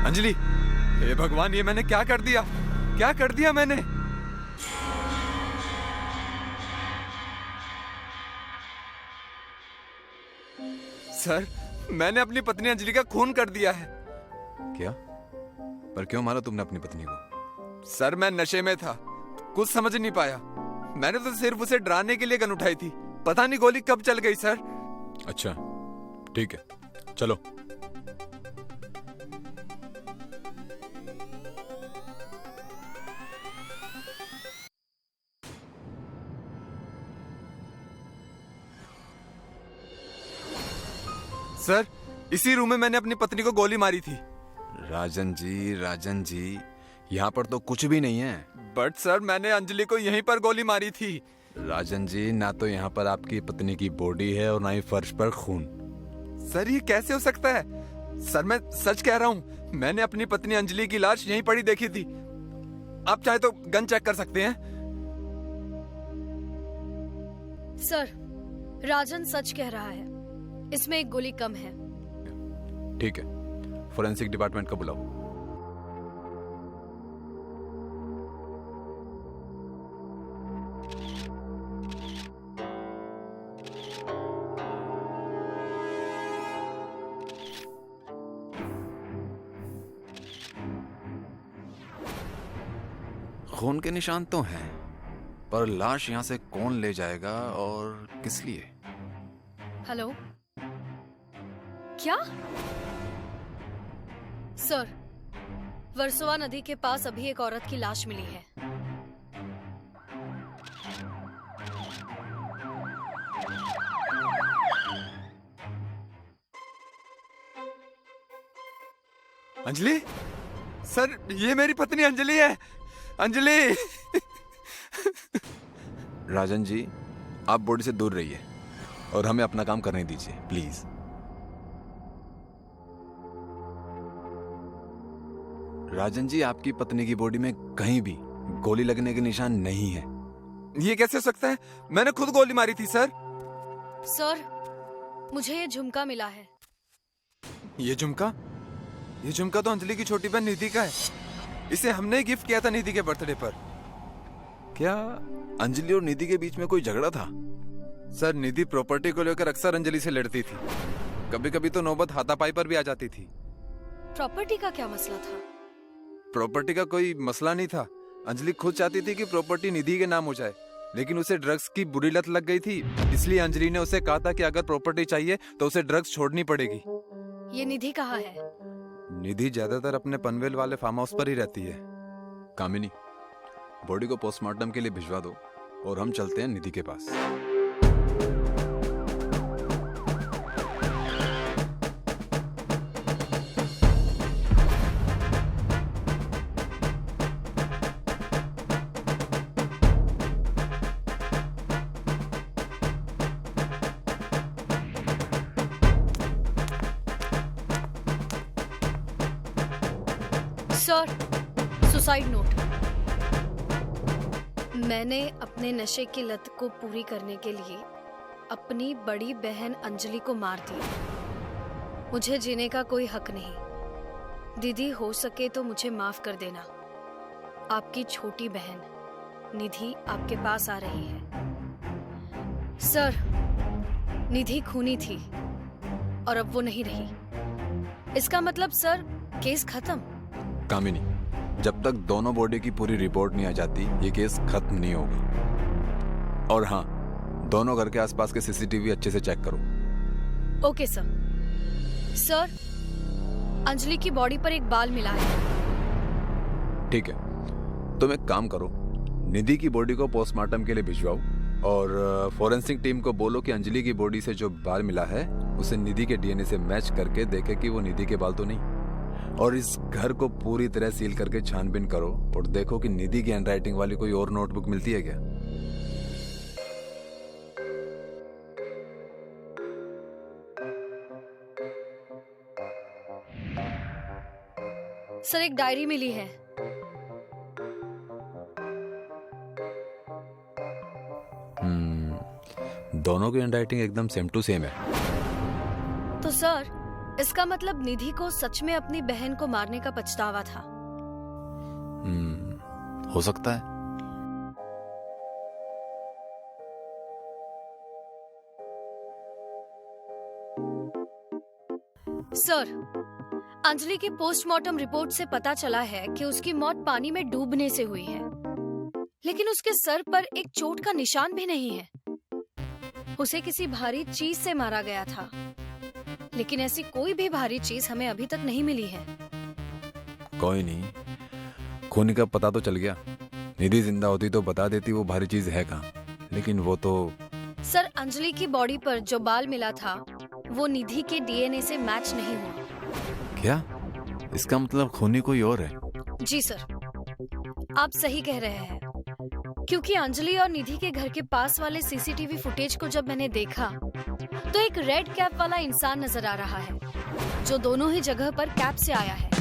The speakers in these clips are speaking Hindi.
अंजलि, हे भगवान, ये मैंने क्या कर दिया? क्या कर दिया मैंने? सर, मैंने अपनी पत्नी अंजलि का खून कर दिया है। क्या? पर क्यों मारा तुमने अपनी पत्नी को? सर, मैं नशे में था, कुछ समझ नहीं पाया। मैंने तो सिर्फ उसे डराने के लिए गन उठाई थी। पता नहीं गोली कब चल गई सर। अच्छा, ठीक है, चलो। सर, इसी रूम में मैंने अपनी पत्नी को गोली मारी थी। राजन जी, यहाँ पर तो कुछ भी नहीं है। बट सर, मैंने अंजलि को यहीं पर गोली मारी थी। राजन जी, ना तो यहाँ पर आपकी पत्नी की बॉडी है और ना ही फर्श पर खून। सर, ये कैसे हो सकता है? सर, मैं सच कह रहा हूँ, मैंने अपनी पत्नी अंजलि की लाश यहीं पड़ी देखी थी। आप चाहे तो गन चेक कर सकते हैं। सर, राजन सच कह रहा है, इसमें एक गोली कम है। ठीक है, फोरेंसिक डिपार्टमेंट को बुलाओ। खून के निशान तो हैं, पर लाश यहाँ से कौन ले जाएगा और किस लिए? हेलो, क्या? सर, वर्सोवा नदी के पास अभी एक औरत की लाश मिली है। अंजलि? सर, ये मेरी पत्नी अंजलि है। अंजलि! राजन जी, आप बॉडी से दूर रहिए और हमें अपना काम करने दीजिए, प्लीज। राजन जी, आपकी पत्नी की बॉडी में कहीं भी गोली लगने के निशान नहीं है। ये कैसे हो सकता है? मैंने खुद गोली मारी थी सर। सर, मुझे ये झुमका मिला है। ये झुमका? ये झुमका तो अंजलि की छोटी बहन निधि का है। इसे हमने गिफ्ट किया था निधि के बर्थडे पर। क्या अंजलि और निधि के बीच में कोई झगड़ा था? सर, निधि प्रॉपर्टी को लेकर अक्सर अंजलि से लड़ती थी। कभी कभी तो नौबत हाथापाई पर भी आ जाती थी। प्रॉपर्टी का क्या मसला था? प्रॉपर्टी का कोई मसला नहीं था। अंजलि खुद चाहती थी कि प्रॉपर्टी निधि के नाम हो जाए, लेकिन उसे ड्रग्स की बुरी लत लग गई थी। इसलिए अंजलि ने उसे कहा था कि अगर प्रॉपर्टी चाहिए तो उसे ड्रग्स छोड़नी पड़ेगी। ये निधि कहाँ है? निधि ज्यादातर अपने पनवेल वाले फार्म हाउस पर ही रहती है। कामिनी, बॉडी को पोस्टमार्टम के लिए भिजवा दो और हम चलते हैं निधि के पास। Sir, suicide note. मैंने अपने नशे की लत को पूरी करने के लिए अपनी बड़ी बहन अंजलि को मार दिया। मुझे जीने का कोई हक नहीं। दीदी, हो सके तो मुझे माफ कर देना। आपकी छोटी बहन निधि आपके पास आ रही है। सर, निधि खूनी थी और अब वो नहीं रही। इसका मतलब सर, केस खत्म। कामिनी, जब तक दोनों बॉडी की पूरी रिपोर्ट नहीं आ जाती, ये केस खत्म नहीं होगा। और हाँ, दोनों घर के आसपास के सीसीटीवी अच्छे से चेक करो। Okay sir. सर, अंजलि की बॉडी पर एक बाल मिला है। ठीक है, तुम एक काम करो, निधि की बॉडी को पोस्टमार्टम के लिए भिजवाओ और फोरेंसिक टीम को बोलो कि अंजलि की बॉडी से जो बाल मिला है उसे निधि के डीएनए से मैच करके देखे कि वो निधि के बाल तो नहीं। और इस घर को पूरी तरह सील करके छानबीन करो और देखो कि निधि की हैंडराइटिंग वाली कोई और नोटबुक मिलती है क्या। सर, एक डायरी मिली है। दोनों की हैंडराइटिंग एकदम सेम टू सेम है। तो सर, इसका मतलब निधि को सच में अपनी बहन को मारने का पछतावा था। हो सकता है। सर, अंजलि की पोस्टमार्टम रिपोर्ट से पता चला है कि उसकी मौत पानी में डूबने से हुई है, लेकिन उसके सर पर एक चोट का निशान भी नहीं है। उसे किसी भारी चीज से मारा गया था, लेकिन ऐसी कोई भी भारी चीज हमें अभी तक नहीं मिली है। कोई नहीं, खून का पता तो चल गया। निधि जिंदा होती तो बता देती वो भारी चीज है कहाँ, लेकिन वो तो। सर, अंजलि की बॉडी पर जो बाल मिला था वो निधि के डीएनए से मैच नहीं हुआ। क्या? इसका मतलब खूनी कोई और है? जी सर, आप सही कह रहे हैं, क्योंकि अंजलि और निधि के घर के पास वाले सीसीटीवी फुटेज को जब मैंने देखा तो एक रेड कैप वाला इंसान नजर आ रहा है, जो दोनों ही जगह पर कैप से आया है।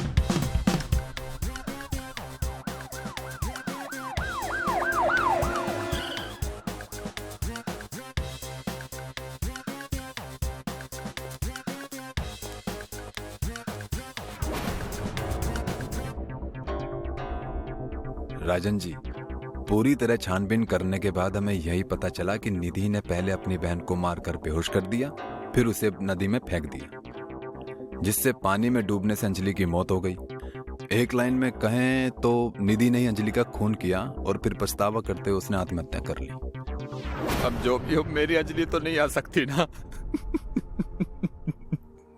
राजन जी, पूरी तरह छानबीन करने के बाद हमें यही पता चला कि निधि ने पहले अपनी बहन को मारकर बेहोश कर दिया, फिर उसे नदी में फेंक दिया, जिससे पानी में डूबने से अंजलि की मौत हो गई। एक लाइन में कहें तो निधि ने ही अंजलि का खून किया और फिर पछतावा करते हुए उसने आत्महत्या कर ली। अब जो भी हो, मेरी अंजलि तो नहीं आ सकती ना।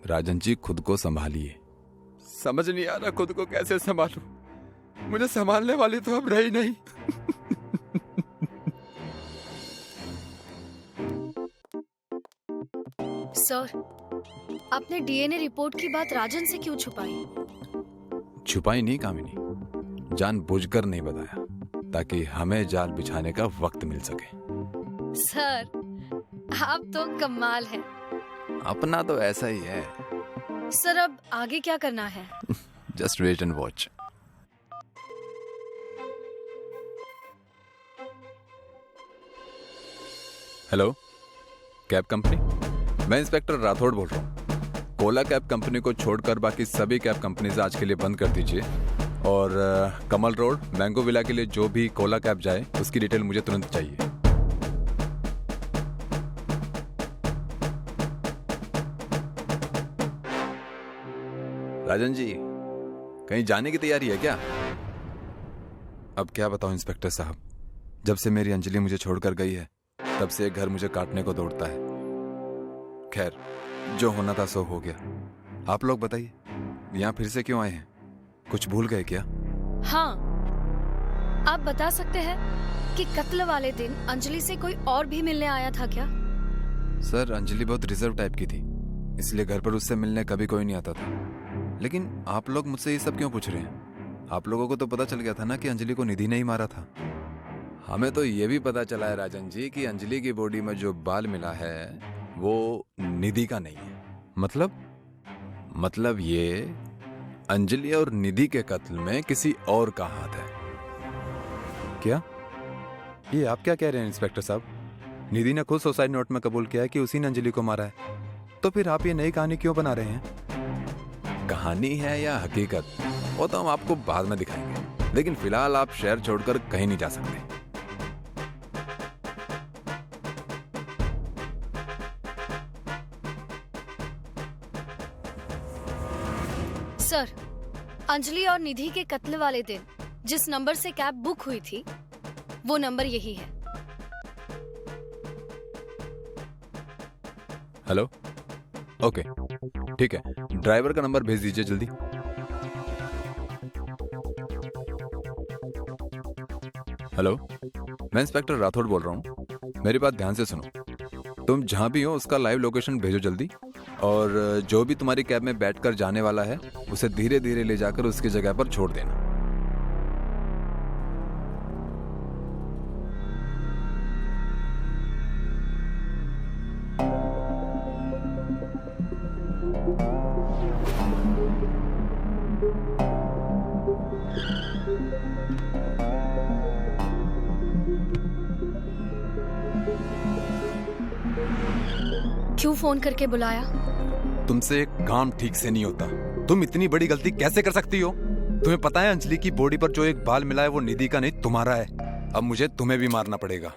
राजन जी, खुद को संभालिए। समझ नहीं आ रहा खुद को कैसे संभालूं। मुझे संभालने वाली तो अब रही नहीं। सर, आपने डीएनए रिपोर्ट की बात राजन से क्यों छुपाई? छुपाई नहीं कामिनी, जानबूझकर नहीं बताया ताकि हमें जाल बिछाने का वक्त मिल सके। सर, आप तो कमाल हैं। अपना तो ऐसा ही है। सर, अब आगे क्या करना है? Just wait and watch. Hello, cab company? मैं इंस्पेक्टर राठौड़ बोल रहा हूँ। कोला कैब कंपनी को छोड़कर बाकी सभी कैब कंपनीज आज के लिए बंद कर दीजिए, और कमल रोड मैंगो विला के लिए जो भी कोला कैब जाए उसकी डिटेल मुझे तुरंत चाहिए। राजन जी, कहीं जाने की तैयारी है क्या? अब क्या बताऊं इंस्पेक्टर साहब, जब से मेरी अंजलि मुझे छोड़कर गई है तब से ये घर मुझे काटने को दौड़ता है। खैर, जो होना था सो हो गया। आप लोग बताइए, यहाँ फिर से क्यों आए हैं? कुछ भूल गए क्या? हाँ, आप बता सकते हैं कि कत्ल वाले दिन अंजलि से कोई और भी मिलने आया था क्या? सर, अंजलि बहुत रिजर्व टाइप की थी, इसलिए घर पर उससे मिलने कभी कोई नहीं आता था। लेकिन आप लोग मुझसे ये सब क्यों पूछ रहे हैं? आप लोगों को तो पता चल गया था ना कि अंजलि को निधि ने ही मारा था। हमें तो ये भी पता चला है राजन जी कि अंजलि की बॉडी में जो बाल मिला है वो निधि का नहीं है। मतलब ये अंजलि और निधि के कत्ल में किसी और का हाथ है। क्या? ये आप क्या कह रहे हैं इंस्पेक्टर साहब? निधि ने खुद सुसाइड नोट में कबूल किया है कि उसी ने अंजलि को मारा है, तो फिर आप ये नई कहानी क्यों बना रहे हैं? कहानी है या हकीकत, वो तो हम आपको बाद में दिखाएंगे, लेकिन फिलहाल आप शहर छोड़कर कहीं नहीं जा सकते। सर, अंजलि और निधि के कत्ल वाले दिन जिस नंबर से कैब बुक हुई थी वो नंबर यही है। हेलो, ओके, ठीक है, ड्राइवर का नंबर भेज दीजिए जल्दी। हेलो, मैं इंस्पेक्टर राठौड़ बोल रहा हूँ। मेरी बात ध्यान से सुनो। तुम जहाँ भी हो उसका लाइव लोकेशन भेजो जल्दी, और जो भी तुम्हारी कैब में बैठकर जाने वाला है उसे धीरे धीरे ले जाकर उसकी जगह पर छोड़ देना। क्यों फोन करके बुलाया? तुमसे एक काम ठीक से नहीं होता। तुम इतनी बड़ी गलती कैसे कर सकती हो? तुम्हें पता है अंजलि की बॉडी पर जो एक बाल मिला है वो निधि का नहीं तुम्हारा है। अब मुझे तुम्हें भी मारना पड़ेगा।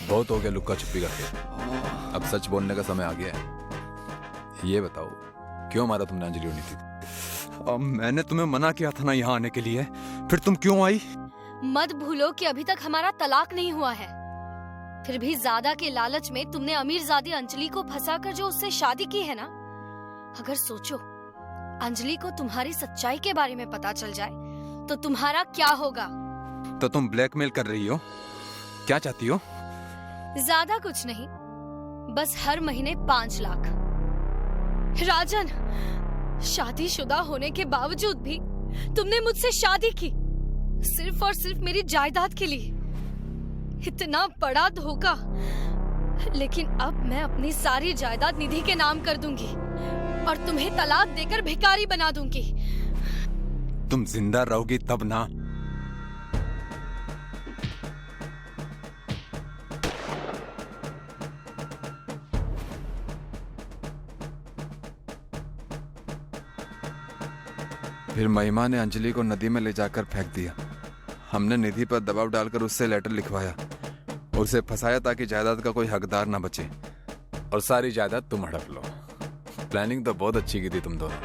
बहुत हो गया लुक्का छुपी करके, अब सच बोलने का समय आ गया है। ये बताओ क्यों मारा तुमने अंजलि और निधि को? अब मैंने तुम्हें मना किया था ना यहाँ आने के लिए, फिर तुम क्यों आई? मत भूलो कि अभी तक हमारा तलाक नहीं हुआ है। फिर भी ज्यादा के लालच में तुमने अमीरजादी अंजलि को फंसाकर जो उससे शादी की है ना। अगर सोचो अंजलि को तुम्हारी सच्चाई के बारे में पता चल जाए तो तुम्हारा क्या होगा? तो तुम ब्लैकमेल कर रही हो? क्या चाहती हो? ज्यादा कुछ नहीं, बस हर महीने 5 लाख। राजन, शादीशुदा होने के बावजूद भी तुमने मुझसे शादी की सिर्फ और सिर्फ मेरी जायदाद के लिए। इतना बड़ा धोखा। लेकिन अब मैं अपनी सारी जायदाद निधि के नाम कर दूंगी और तुम्हें तलाक देकर भिखारी बना दूंगी। तुम जिंदा रहोगी तब ना। फिर महिमा ने अंजलि को नदी में ले जाकर फेंक दिया। हमने निधि पर दबाव डालकर उससे लेटर लिखवाया, उसे फंसाया ताकि जायदाद का कोई हकदार ना बचे, और सारी जायदाद तुम हड़प लो। प्लानिंग तो बहुत अच्छी की थी तुम दोनों,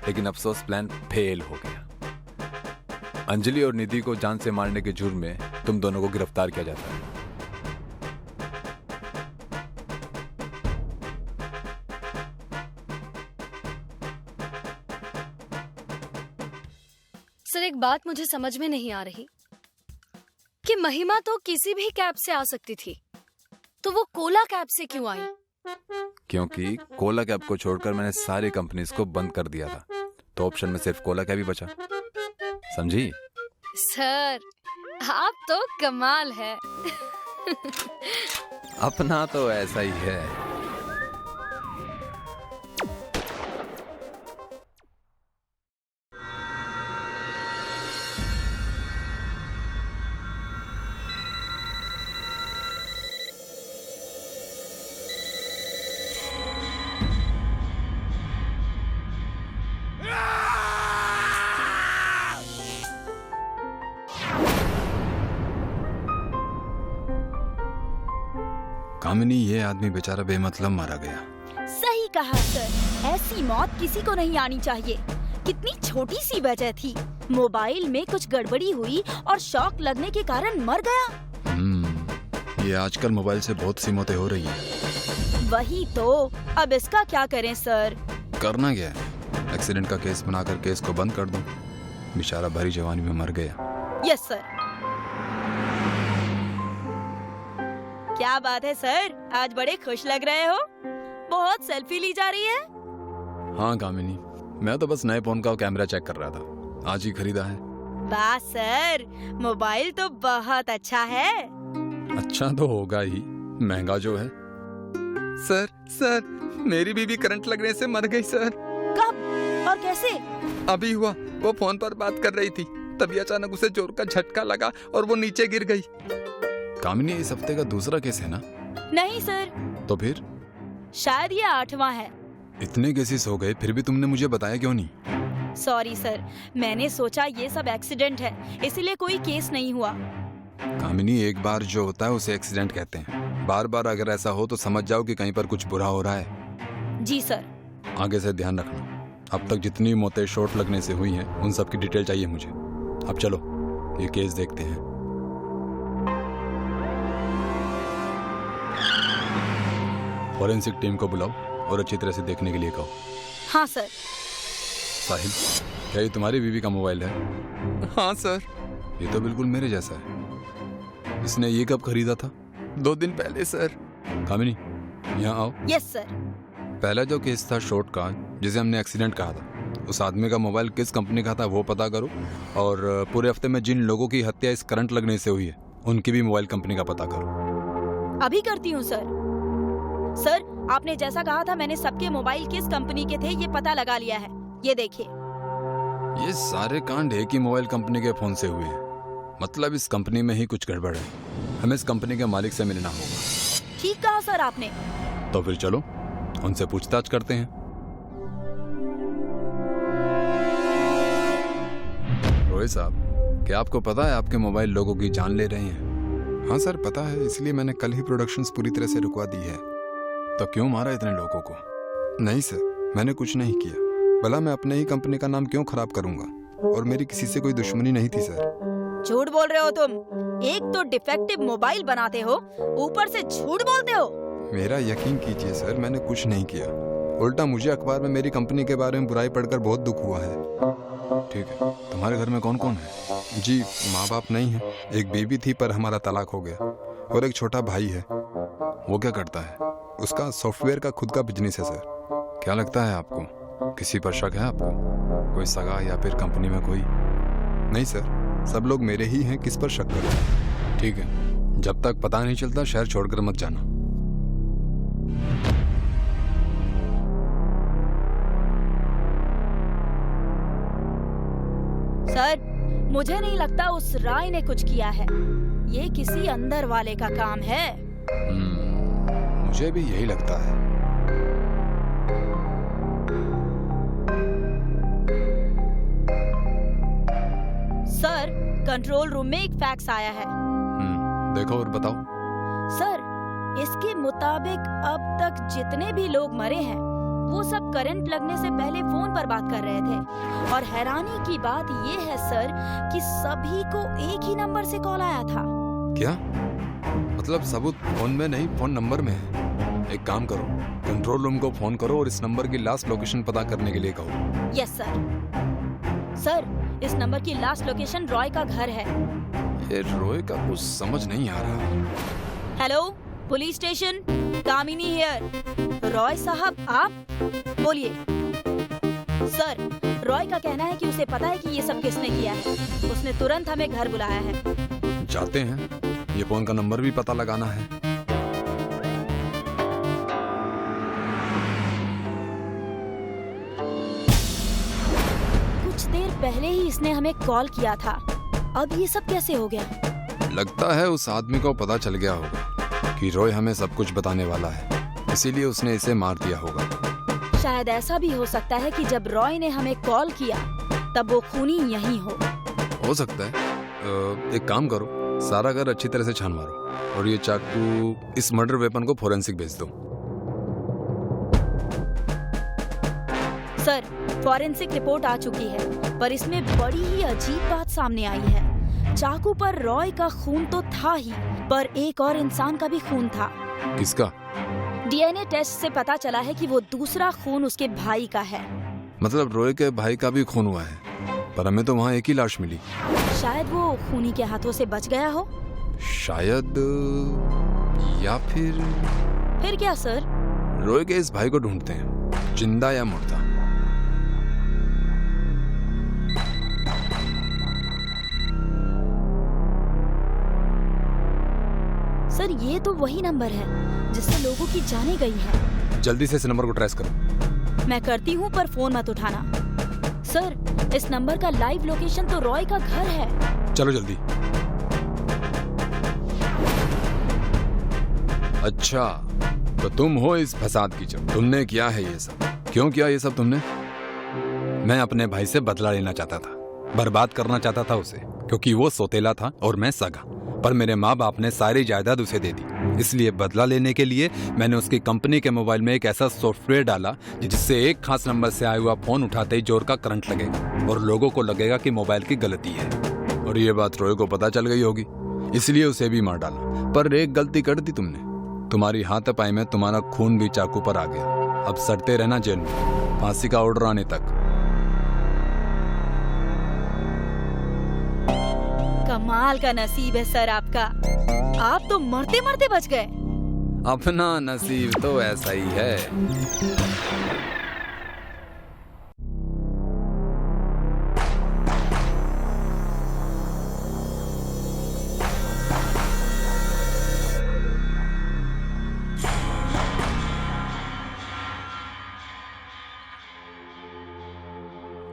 लेकिन अफसोस प्लान फेल हो गया। अंजलि और निधि को जान से मारने के जुर्म में तुम दोनों को गिरफ्तार किया जाता है। सर, एक बात मुझे समझ में नहीं आ रही कि महिमा तो किसी भी कैब से आ सकती थी, तो वो कोला कैब से क्यों आई? क्योंकि कोला कैब को छोड़कर मैंने सारी कंपनीज को बंद कर दिया था, तो ऑप्शन में सिर्फ कोला कैब ही बचा। समझी? सर, आप तो कमाल है। अपना तो ऐसा ही है। कामिनी, ये आदमी बेचारा बेमतलब मारा गया। सही कहा सर, ऐसी मौत किसी को नहीं आनी चाहिए। कितनी छोटी सी वजह थी, मोबाइल में कुछ गड़बड़ी हुई और शॉक लगने के कारण मर गया। ये आजकल मोबाइल से बहुत सी मौतें हो रही हैं। वही तो, अब इसका क्या करें सर? करना क्या है, एक्सीडेंट का केस बनाकर केस को बंद कर दो। बेचारा भरी जवानी में मर गया। Yes sir. क्या बात है सर, आज बड़े खुश लग रहे हो। बहुत सेल्फी ली जा रही है। हाँ कामिनी, मैं तो बस नए फोन का कैमरा चेक कर रहा था, आज ही खरीदा है। वाह सर, मोबाइल तो बहुत अच्छा है। अच्छा तो होगा ही, महंगा जो है। सर, मेरी बीवी करंट लगने से मर गई सर। कब और कैसे? अभी हुआ। वो फोन पर बात कर रही थी, तभी अचानक उसे जोर का झटका लगा और वो नीचे गिर गई। कामिनी, इस हफ्ते का दूसरा केस है ना? नहीं सर, तो फिर? शायद ये 8वां है। इतने केसेस हो गए, फिर भी तुमने मुझे बताया क्यों नहीं? सॉरी सर, मैंने सोचा ये सब एक्सीडेंट है, इसीलिए कोई केस नहीं हुआ। कामिनी, एक बार जो होता है उसे एक्सीडेंट कहते हैं। बार बार अगर ऐसा हो तो समझ जाओ कि कहीं पर कुछ बुरा हो रहा है। जी सर। आगे से ध्यान रखना। अब तक जितनी मौतें चोट लगने से हुई हैं, उन सब की डिटेल चाहिए मुझे। अब चलो ये केस देखते हैं। फॉरेंसिक टीम को बुलाओ और अच्छी तरह से देखने के लिए कहो। हाँ सर। साहिल, क्या ये तुम्हारी बीवी का मोबाइल है? हाँ सर। ये तो बिल्कुल मेरे जैसा है। इसने ये कब खरीदा था? 2 दिन पहले सर। कामिनी, यहाँ आओ। Yes sir. पहला जो केस था शॉर्ट का, जिसे हमने एक्सीडेंट कहा था, उस आदमी का मोबाइल किस कंपनी का था वो पता करो, और पूरे हफ्ते में जिन लोगों की हत्या इस करंट लगने से हुई है उनकी भी मोबाइल कंपनी का पता करो। अभी करती हूँ सर। सर, आपने जैसा कहा था मैंने सबके मोबाइल किस कंपनी के थे ये पता लगा लिया है। ये देखिए। ये सारे कांड एक ही मोबाइल कंपनी के फोन से हुए हैं, मतलब इस कंपनी में ही कुछ गड़बड़ है। हमें इस कंपनी के मालिक से मिलना होगा। ठीक कहा सर आपने। तो फिर चलो उनसे पूछताछ करते हैं। रोहित साहब, क्या आपको पता है आपके मोबाइल लोगों की जान ले रहे हैं? हाँ सर, पता है, इसलिए मैंने कल ही प्रोडक्शंस पूरी तरह से रुकवा दी है। तो क्यों मारा इतने लोगों को? नहीं सर, मैंने कुछ नहीं किया। भला मैं अपने ही कंपनी का नाम क्यों खराब करूंगा? और मेरी किसी से कोई दुश्मनी नहीं थी सर। झूठ बोल रहे हो तुम। एक तो डिफेक्टिव मोबाइल बनाते हो, ऊपर से झूठ बोलते हो। मेरा यकीन कीजिए सर, मैंने कुछ नहीं किया। उल्टा मुझे अखबार में मेरी कंपनी के बारे में बुराई पढ़कर बहुत दुख हुआ है। ठीक है, तुम्हारे घर में कौन कौन है? जी, माँ बाप नहीं है, एक बीवी थी पर हमारा तलाक हो गया, और एक छोटा भाई है। वो क्या करता है? उसका सॉफ्टवेयर का खुद का बिजनेस है सर। क्या लगता है आपको, किसी पर शक है आपको? कोई सगा या फिर कंपनी में कोई? नहीं सर, सब लोग मेरे ही हैं, किस पर शक करूं? ठीक है, जब तक पता नहीं चलता शहर छोड़कर मत जाना। सर, मुझे नहीं लगता उस राय ने कुछ किया है। ये किसी अंदर वाले का काम है। मुझे भी यही लगता है। सर, कंट्रोल रूम में एक फैक्स आया है। देखो और बताओ। सर, इसके मुताबिक अब तक जितने भी लोग मरे हैं वो सब करंट लगने से पहले फोन पर बात कर रहे थे। और हैरानी की बात ये है सर कि सभी को एक ही नंबर से कॉल आया था। क्या मतलब? सबूत फोन में नहीं, फोन नंबर में है। एक काम करो, कंट्रोल रूम को फोन करो और इस नंबर की लास्ट लोकेशन पता करने के लिए कहो। Yes sir. सर, इस नंबर की लास्ट लोकेशन रॉय का घर है। ये रॉय का कुछ समझ नहीं आ रहा। Hello, police station, Kamini here. Roy साहब आप? बोलिए। सर, रॉय का कहना है कि उसे पता है कि ये सब किसने किया है। उसने तुरंत हमें घर बुलाया है। जाते हैं, ये फोन का नंबर भी पता लगाना है। कुछ देर पहले ही इसने हमें कॉल किया था, अब ये सब कैसे हो गया? लगता है उस आदमी को पता चल गया होगा कि रॉय हमें सब कुछ बताने वाला है, इसीलिए उसने इसे मार दिया होगा। शायद ऐसा भी हो सकता है कि जब रॉय ने हमें कॉल किया तब वो खूनी यहीं हो सकता है। एक काम करो, सारा घर अच्छी तरह से छान मारो और ये चाकू, इस मर्डर वेपन को फोरेंसिक भेज दो। सर, फॉरेंसिक रिपोर्ट आ चुकी है, पर इसमें बड़ी ही अजीब बात सामने आई है। चाकू पर रॉय का खून तो था ही, पर एक और इंसान का भी खून था। किसका? डीएनए टेस्ट से पता चला है कि वो दूसरा खून उसके भाई का है। मतलब रॉय के भाई का भी खून हुआ है, पर हमें तो वहाँ एक ही लाश मिली। शायद वो खूनी के हाथों से बच गया हो। शायद, या फिर क्या सर? रॉय के इस भाई को ढूंढते हैं, जिंदा या मुर्दा। सर, ये तो वही नंबर है जिससे लोगों की जाने गई है। जल्दी से इस नंबर को ट्रेस करो। मैं करती हूँ, पर फोन मत उठाना। सर, इस नंबर का लाइव लोकेशन तो रॉय का घर है। चलो जल्दी। अच्छा, तो तुम हो इस फसाद की जड़। तुमने किया है ये सब। क्यों किया ये सब तुमने? मैं अपने भाई से बदला लेना चाहता था, बर्बाद करना चाहता था उसे, क्योंकि वो सौतेला था और मैं सगा। पर मेरे माँ बाप ने सारी जायदाद उसे दे दी, इसलिए बदला लेने के लिए मैंने उसकी कंपनी के मोबाइल में एक ऐसा सॉफ्टवेयर डाला जिससे एक खास नंबर से आया हुआ फोन उठाते ही जोर का करंट लगेगा और लोगों को लगेगा कि मोबाइल की गलती है। और ये बात रॉय को पता चल गई होगी, इसलिए उसे भी मार डाला। पर एक गलती कर दी तुमने, तुम्हारी हाथापाई में तुम्हारा खून भी चाकू पर आ गया। अब सड़ते रहना जेल में, फांसी का ऑर्डर आने तक। कमाल का नसीब है सर आपका, आप तो मरते मरते बच गए। अपना नसीब तो ऐसा ही है।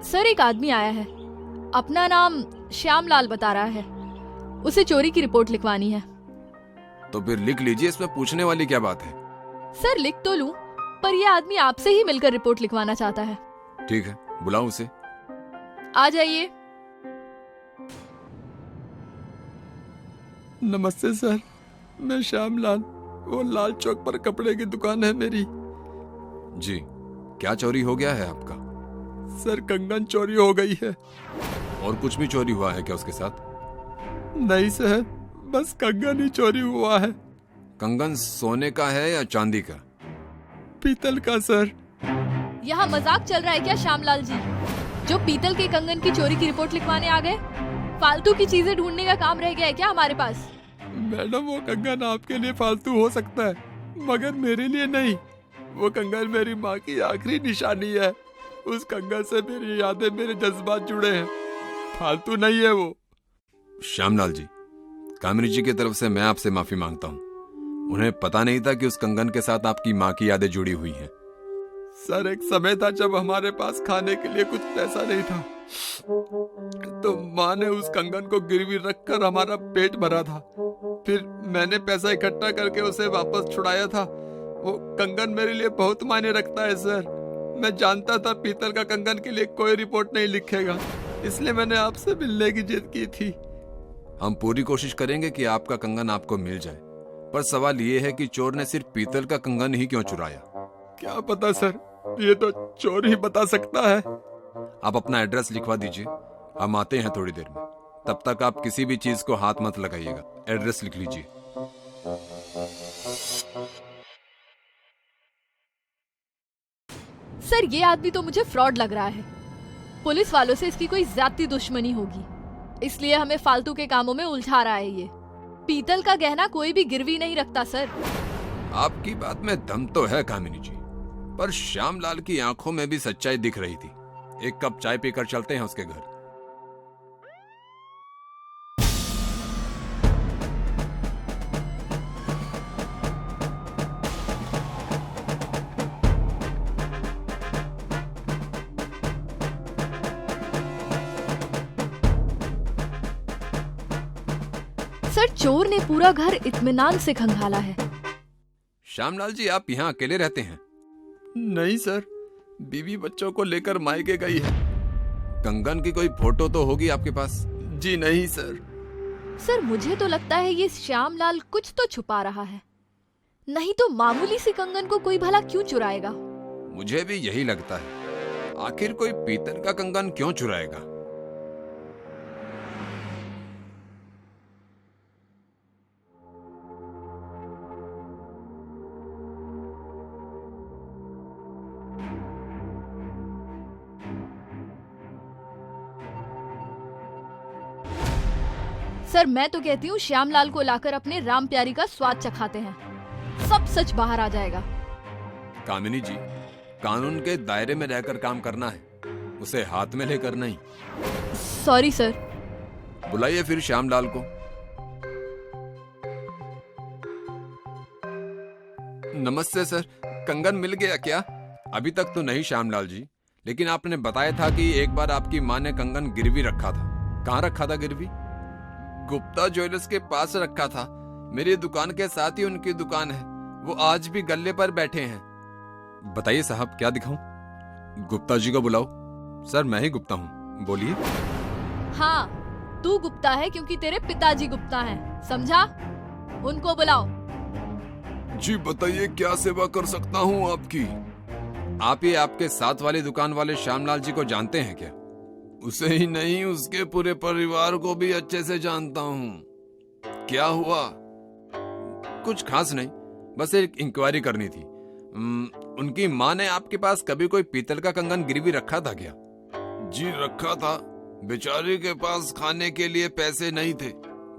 सर, एक आदमी आया है, अपना नाम श्यामलाल बता रहा है। उसे चोरी की रिपोर्ट लिखवानी है। तो फिर लिख लीजिए, इसमें पूछने वाली क्या बात है। सर लिख तो लूं, पर ये आदमी आपसे ही मिलकर रिपोर्ट लिखवाना चाहता है। ठीक है, बुलाओ उसे। आ जाइए। नमस्ते सर, मैं श्यामलाल, वो लाल चौक पर कपड़े की दुकान है मेरी। जी, क्या चोरी हो गया है आपका? सर कंगन चोरी हो गई है। और कुछ भी चोरी हुआ है क्या उसके साथ? नहीं सर, बस कंगन ही चोरी हुआ है। कंगन सोने का है या चांदी का? पीतल का सर। यहाँ मजाक चल रहा है क्या श्यामलाल जी? जो पीतल के कंगन की चोरी की रिपोर्ट लिखवाने आ गए? फालतू की चीजें ढूंढने का काम रह गया है क्या हमारे पास? मैडम, वो कंगन आपके लिए फालतू हो सकता है, मगर मेरे लिए नहीं। वो कंगन मेरी माँ की आखिरी निशानी है। उस कंगन से मेरी यादें, मेरे जज्बात जुड़े हैं, फालतू नहीं है वो। श्यामलाल जी, कामिनी जी की तरफ से मैं आपसे माफी मांगता हूँ। उन्हें पता नहीं था कि उस कंगन के साथ आपकी माँ की यादें जुड़ी हुई हैं। सर, एक समय था जब हमारे पास खाने के लिए कुछ पैसा नहीं था, तो माँ ने उस कंगन को गिरवी रखकर हमारा पेट भरा था। फिर मैंने पैसा इकट्ठा करके उसे वापस छुड़ाया था। वो कंगन मेरे लिए बहुत मायने रखता है सर। मैं जानता था पीतल का कंगन के लिए कोई रिपोर्ट नहीं लिखेगा, इसलिए मैंने आपसे मिलने की जिद की थी। हम पूरी कोशिश करेंगे कि आपका कंगन आपको मिल जाए, पर सवाल ये है कि चोर ने सिर्फ पीतल का कंगन ही क्यों चुराया? क्या पता सर, ये तो चोर ही बता सकता है। आप अपना एड्रेस लिखवा दीजिए, हम आते हैं थोड़ी देर में। तब तक आप किसी भी चीज को हाथ मत लगाइएगा। एड्रेस लिख लीजिए। सर ये आदमी तो मुझे फ्रॉड लग रहा है। पुलिस वालों से इसकी कोई ज्यादती दुश्मनी होगी, इसलिए हमें फालतू के कामों में उलझा रहा है ये। पीतल का गहना कोई भी गिरवी नहीं रखता सर। आपकी बात में दम तो है कामिनी जी, पर श्यामलाल की आंखों में भी सच्चाई दिख रही थी। एक कप चाय पीकर चलते हैं उसके घर। सर चोर ने पूरा घर इत्मीनान से खंगाला है। श्यामलाल जी, आप यहाँ अकेले रहते हैं? नहीं सर, बीवी बच्चों को लेकर मायके गई है। कंगन की कोई फोटो तो होगी आपके पास? जी नहीं सर। सर मुझे तो लगता है ये श्यामलाल कुछ तो छुपा रहा है, नहीं तो मामूली सी कंगन को कोई भला क्यों चुराएगा? मुझे भी यही लगता है। आखिर कोई पीतल का कंगन क्यों चुराएगा? सर मैं तो कहती हूँ श्यामलाल को लाकर अपने राम प्यारी का स्वाद चखाते हैं, सब सच बाहर आ जाएगा। कामिनी जी, कानून के दायरे में रहकर काम करना है, उसे हाथ में लेकर नहीं। Sorry sir. बुलाइए फिर श्यामलाल को। नमस्ते सर, कंगन मिल गया क्या? अभी तक तो नहीं श्यामलाल जी, लेकिन आपने बताया था कि एक बार आपकी माँ ने कंगन गिरवी रखा था। कहाँ रखा था गिरवी? गुप्ता ज्वेलर्स के पास रखा था। मेरी दुकान के साथ ही उनकी दुकान है, वो आज भी गल्ले पर बैठे हैं। बताइए साहब, क्या दिखाऊं? गुप्ता जी को बुलाओ। सर मैं ही गुप्ता हूँ, बोलिए। हाँ तू गुप्ता है क्योंकि तेरे पिताजी गुप्ता हैं, समझा? उनको बुलाओ। जी बताइए, क्या सेवा कर सकता हूँ आपकी? आप ये आपके साथ वाली दुकान वाले श्यामलाल जी को जानते हैं क्या? उसे ही नहीं, उसके पूरे परिवार को भी अच्छे से जानता हूँ। क्या हुआ? कुछ खास नहीं, बस एक इंक्वायरी करनी थी। उनकी माँ ने आपके पास कभी कोई पीतल का कंगन गिरवी रखा था क्या? जी रखा था। बेचारी के पास खाने के लिए पैसे नहीं थे।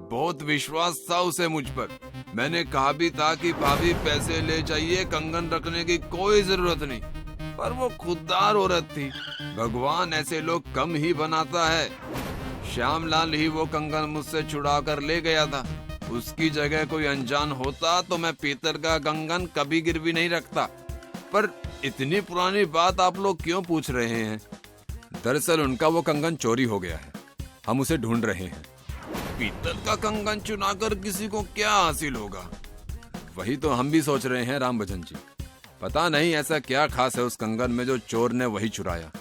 बहुत विश्वास था उसे मुझ पर। मैंने कहा भी था कि भाभी पैसे ले जाइए, कंगन रखने की कोई जरूरत नहीं, पर वो खुददार औरत थी। भगवान ऐसे लोग कम ही बनाता है। श्यामलाल ही वो कंगन मुझसे छुड़ा कर ले गया था। उसकी जगह कोई अनजान होता तो मैं पीतल का कंगन कभी गिरवी नहीं रखता। पर इतनी पुरानी बात आप लोग क्यों पूछ रहे हैं? दरअसल उनका वो कंगन चोरी हो गया है, हम उसे ढूंढ रहे हैं। पीतल का कंगन चुराकर किसी को क्या हासिल होगा? वही तो हम भी सोच रहे हैं राम भजन जी। पता नहीं ऐसा क्या खास है उस कंगन में जो चोर ने वही चुराया।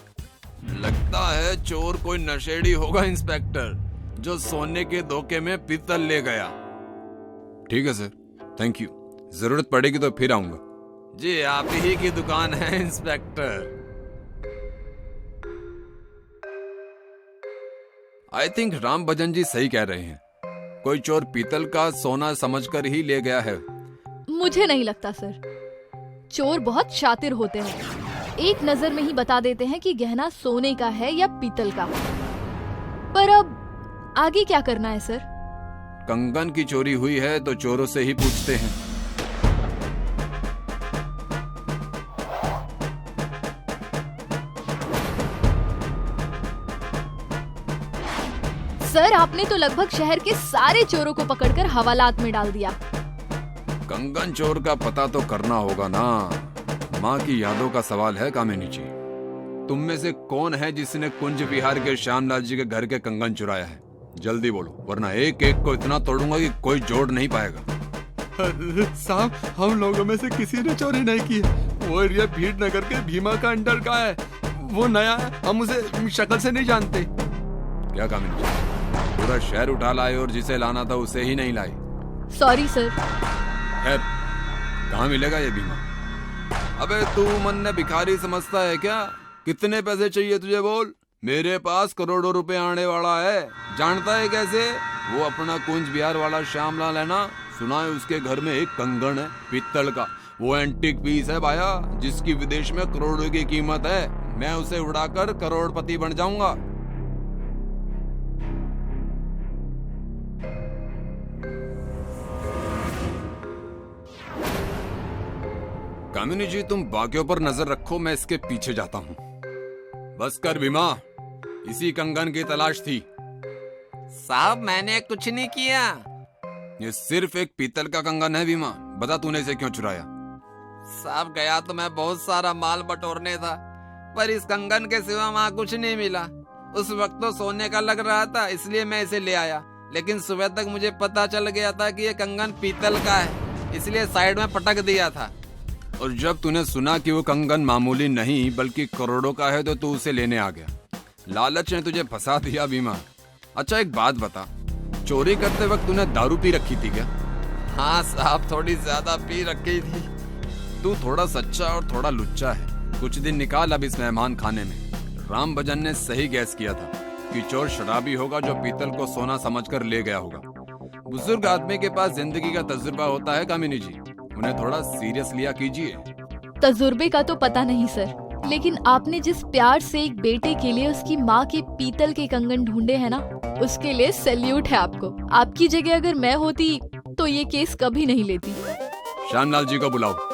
लगता है चोर कोई नशेड़ी होगा इंस्पेक्टर, जो सोने के धोखे में पीतल ले गया। ठीक है सर, थैंक यू। जरूरत पड़ेगी तो फिर आऊंगा। जी आप ही की दुकान है इंस्पेक्टर। आई थिंक राम भजन जी सही कह रहे हैं, कोई चोर पीतल का सोना समझकर ही ले गया है। मुझे नहीं लगता सर, चोर बहुत शातिर होते हैं, एक नजर में ही बता देते हैं कि गहना सोने का है या पीतल का। पर अब आगे क्या करना है सर? कंगन की चोरी हुई है तो चोरों से ही पूछते हैं। सर आपने तो लगभग शहर के सारे चोरों को पकड़कर हवालात में डाल दिया। कंगन चोर का पता तो करना होगा ना। माँ की यादों का सवाल है कामिनी जी। तुम में से कौन है जिसने कुंज विहार के श्यामलाल जी के घर के कंगन चुराया है? जल्दी बोलो, वरना एक एक को इतना तोड़ूंगा कि कोई जोड़ नहीं पाएगा। साहब हम लोगों में से किसी ने चोरी नहीं की है। वो एरिया भीड़ नगर के भीमा का अंडर का है, वो नया है, हम उसे शक्ल से नहीं जानते। क्या कामिनी जी, पूरा शहर उठा लाए और जिसे लाना था उसे ही नहीं लाई। Sorry sir. खैर, कहाँ मिलेगा ये बीमा? अबे तू मन ने भिखारी समझता है क्या? कितने पैसे चाहिए तुझे बोल? मेरे पास करोड़ों रुपए आने वाला है। जानता है कैसे? वो अपना कुंज विहार वाला श्यामलाल है ना, सुना है उसके घर में एक कंगन है पीतल का। वो एंटीक पीस है भाया, जिसकी विदेश में करोड़ों की कीमत है। मैं उसे उड़ाकर करोड़पति बन जाऊंगा। कामिनी जी तुम बाकियों पर नजर रखो, मैं इसके पीछे जाता हूँ। बस कर भीमा, इसी कंगन की तलाश थी। साहब मैंने कुछ नहीं किया। ये सिर्फ एक पीतल का कंगन है भीमा, बता तूने इसे क्यों चुराया? साहब गया तो मैं बहुत सारा माल बटोरने था, पर इस कंगन के सिवा वहाँ कुछ नहीं मिला। उस वक्त तो सोने का लग रहा था, इसलिए मैं इसे ले आया। लेकिन सुबह तक मुझे पता चल गया था कि ये कंगन पीतल का है, इसलिए साइड में पटक दिया था। और जब तूने सुना कि वो कंगन मामूली नहीं बल्कि करोड़ों का है तो तू उसे लेने आ गया। लालच ने तुझे फंसा दिया भीमा। अच्छा एक बात बता, चोरी करते वक्त तूने दारू पी रखी थी क्या? हाँ साहब, थोड़ी ज्यादा पी रखी थी। तू थोड़ा सच्चा और थोड़ा लुच्चा है। कुछ दिन निकाल अब इस मेहमान खाने में। राम भजन ने सही गैस किया था कि चोर शराबी होगा जो पीतल को सोना समझकर ले गया होगा। बुजुर्ग आदमी के पास जिंदगी का तजुर्बा होता है कामिनी जी, उन्हें थोड़ा सीरियस लिया कीजिए। तजुर्बे का तो पता नहीं सर, लेकिन आपने जिस प्यार से एक बेटे के लिए उसकी माँ के पीतल के कंगन ढूंढे हैं ना, उसके लिए सैल्यूट है आपको। आपकी जगह अगर मैं होती तो ये केस कभी नहीं लेती। श्यामलाल जी को बुलाओ।